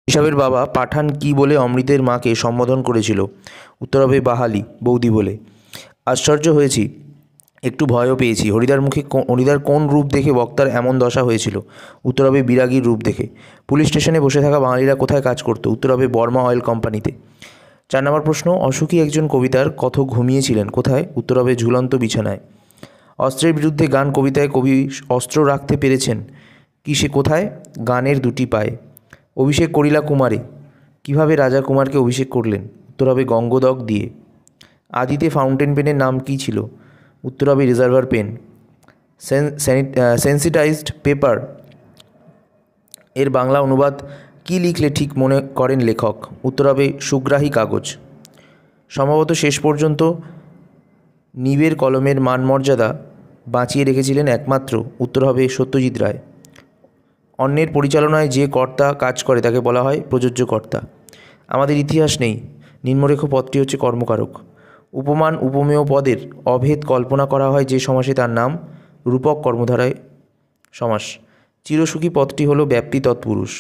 ঋষভের বাবা পাঠান কি বলে অমৃতের মাকে সম্বোধন করেছিল? উত্তর হবে বাহালি, বৌদি বলে। আশ্চর্য হয়েছি, একটু ভয়ও পেয়েছি। হরিদার কোন রূপ দেখে বক্তার এমন দশা হয়েছিল? উত্তর হবে বিরাগীর রূপ দেখে। পুলিশ স্টেশনে বসে থাকা বাঙালিরা কোথায় কাজ করতো? উত্তর হবে বর্মা অয়েল কোম্পানিতে। 4 নম্বর প্রশ্ন, অসুখী একজন কবিতার কথক ঘুমিয়েছিলেন কোথায়? উত্তর হবে ঝুলন্ত বিছানায়। অস্ত্রের বিরুদ্ধে গান কবিতায় কবি অস্ত্র রাখতে পেরেছেন সে কোথায়? গানের দুটি পায়ে। অভিষেক করিলা কুমারে, কিভাবে রাজা কুমারকে অভিষেক করলেন? উত্তর হবে গঙ্গোদক দিয়ে। আদিতে ফাউন্টেন পেনের নাম কী ছিল? উত্তর হবে রিজার্ভার পেন। সেন্সিটাইজড পেপার এর বাংলা অনুবাদ কী লিখলে ঠিক মনে করেন লেখক? উত্তর হবে সুগ্রাহী কাগজ। সম্ভবত শেষ পর্যন্ত নিবের কলমের মানমর্যাদা বাঁচিয়ে রেখেছিলেন একমাত্র, উত্তর হবে সত্যজিৎ রায়। অন্যের পরিচালনায় যে কর্তা কাজ করে তাকে বলা হয় প্রযোজ্য কর্তা। আমাদের ইতিহাস নেই, নিম্নরেখ পদটি হচ্ছে কর্মকারক। উপমান উপমেয় পদের অভেদ কল্পনা করা হয় যে সমাসে, তার নাম রূপক কর্মধারায় সমাস। চিরসুখী পদটি হলো ব্যাপ্তি তৎপুরুষ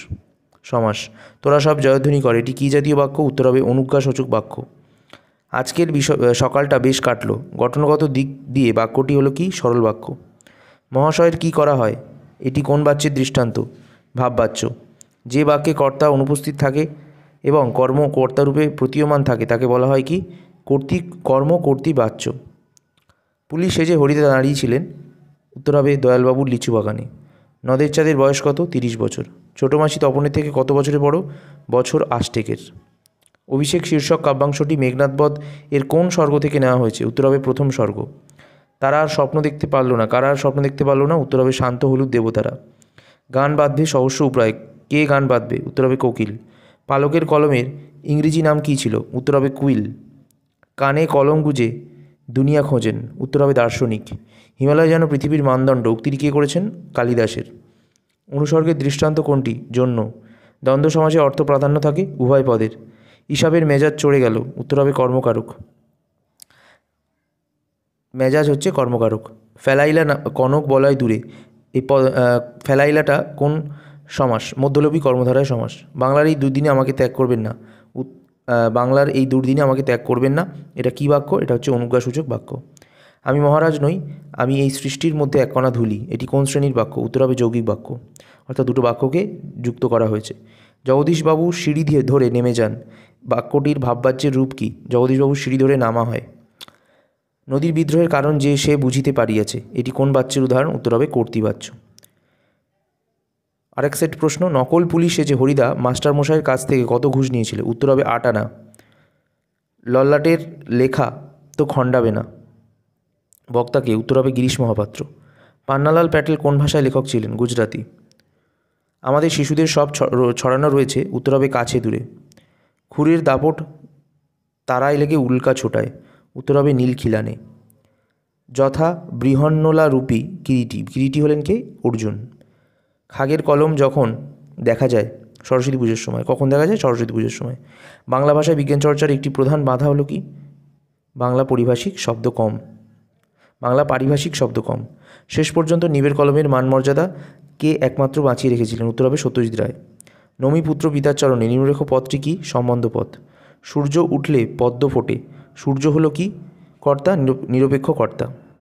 সমাস। তোরা সব জয়ধ্বনি করে, এটি কী জাতীয় বাক্য? উত্তর হবে অনুজ্ঞাসূচক বাক্য। আজকের সকালটা বেশ কাটলো, গঠনগত দিক দিয়ে বাক্যটি হলো কি? সরল বাক্য। মহাশয়ের কি করা হয়, এটি কোন বাচ্যের দৃষ্টান্ত? ভাববাচ্য। যে বাক্যে কর্তা অনুপস্থিত থাকে এবং কর্ম কর্তারূপে প্রতীয়মান থাকে তাকে বলা হয় কি? কর্মকর্তৃবাচ্য। পুলিশ সেজে হরিদা দাঁড়িয়েছিলেন, উত্তর হবে দয়ালবাবুর লিচু বাগানে। নদের চাঁদের বয়স কত? 30 বছর। ছোটো মাসি তপনের থেকে কত বছরে বড়? বছর আষ্টেকের। অভিষেক শীর্ষক কাব্যাংশটি মেঘনাদবধ এর কোন স্বর্গ থেকে নেওয়া হয়েছে? উত্তর হবে প্রথম স্বর্গ। তারা আর স্বপ্ন দেখতে পারল না, কারা আর স্বপ্ন দেখতে পারল না? উত্তর হবে শান্ত হলুদ দেবতারা। গান বাঁধবে সহস্র উপায়, কে গান বাঁধবে? উত্তর হবে কোকিল। পালকের কলমের ইংরেজি নাম কী ছিল? উত্তর হবে কুইল। কানে কলম গুজে দুনিয়া খোঁজেন, উত্তর হবে দার্শনিক। হিমালয় যেন পৃথিবীর মানদণ্ড, উক্তিটি কে করেছেন? কালিদাসের। অনুসর্গের দৃষ্টান্ত কোনটি? জন্য। দ্বন্দ্ব সমাজে অর্থ প্রাধান্য থাকে উভয় পদের। ইসাবের মেজাজ চড়ে গেল, উত্তর হবে কর্মকারক। মেজাজ হচ্ছে কর্মকারক। ফেলাইলা কনক বলয় দূরে, এই ফেলাইলাটা কোন সমাস? মধ্যলোপী কর্মধারায় সমাস। বাংলার এই দুর্দিনে আমাকে ত্যাগ করবেন না, বাংলার এই দুর্দিনে আমাকে ত্যাগ করবেন না, এটা কী বাক্য? এটা হচ্ছে অনুজ্ঞাসূচক বাক্য। আমি মহারাজ নই, আমি এই সৃষ্টির মধ্যে এক কণা ধুলি, এটি কোন শ্রেণীর বাক্য? উত্তর হবে যৌগিক বাক্য। অর্থাৎ দুটো বাক্যকে যুক্ত করা হয়েছে। জগদীশবাবু সিঁড়ি ধরে নেমে যান, বাক্যটির ভাববাচ্যের রূপ কী? জগদীশবাবু সিঁড়ি ধরে নামা হয়। নদীর বিদ্রোহের কারণ যে সে বুঝিতে পারিয়াছে, এটি কোন বাচ্যের উদাহরণ? উত্তর হবে কর্তৃবাচ্য। আরেক সেট প্রশ্ন, নকল পুলিশ সেজে হরিদা মাস্টারমশাইয়ের কাছ থেকে কত ঘুষ নিয়েছিল? উত্তর হবে 8 আনা। লল্লাটের লেখা তো খণ্ডাবে না, বক্তাকে? উত্তর হবে গিরিশ মহাপাত্র। পান্নালাল প্যাটেল কোন ভাষায় লেখক ছিলেন? গুজরাটি। আমাদের শিশুদের সব ছড়ানো রয়েছে, উত্তর হবে কাছে দূরে। খুরের দাপট তারায় লেগে উল্কা ছোটায়, উত্তর হবে নীল খিলানে। যথা বৃহন্নলা রূপী কিরীটি, কিরীটি হলেন কে? অর্জুন। খাগের কলম যখন দেখা যায় সরস্বতী পুজোর সময়, কখন দেখা যায়? সরস্বতী পুজোর সময়। বাংলা ভাষায় বিজ্ঞান চর্চার একটি প্রধান বাধা হলো কি? বাংলা পারিভাষিক শব্দ কম। শেষ পর্যন্ত নিবের কলমের মানমর্যাদা কে একমাত্র বাঁচিয়ে রেখেছিলেন? উত্তর হবে সত্যজিৎ রায়। নমিপুত্র পিতার চরণে, নিম্নরেখ পদটি কি? সম্বন্ধ পদ। সূর্য উঠলে পদ্ম ফোটে, সূর্য হলো কি কর্তা? নিরপেক্ষ কর্তা।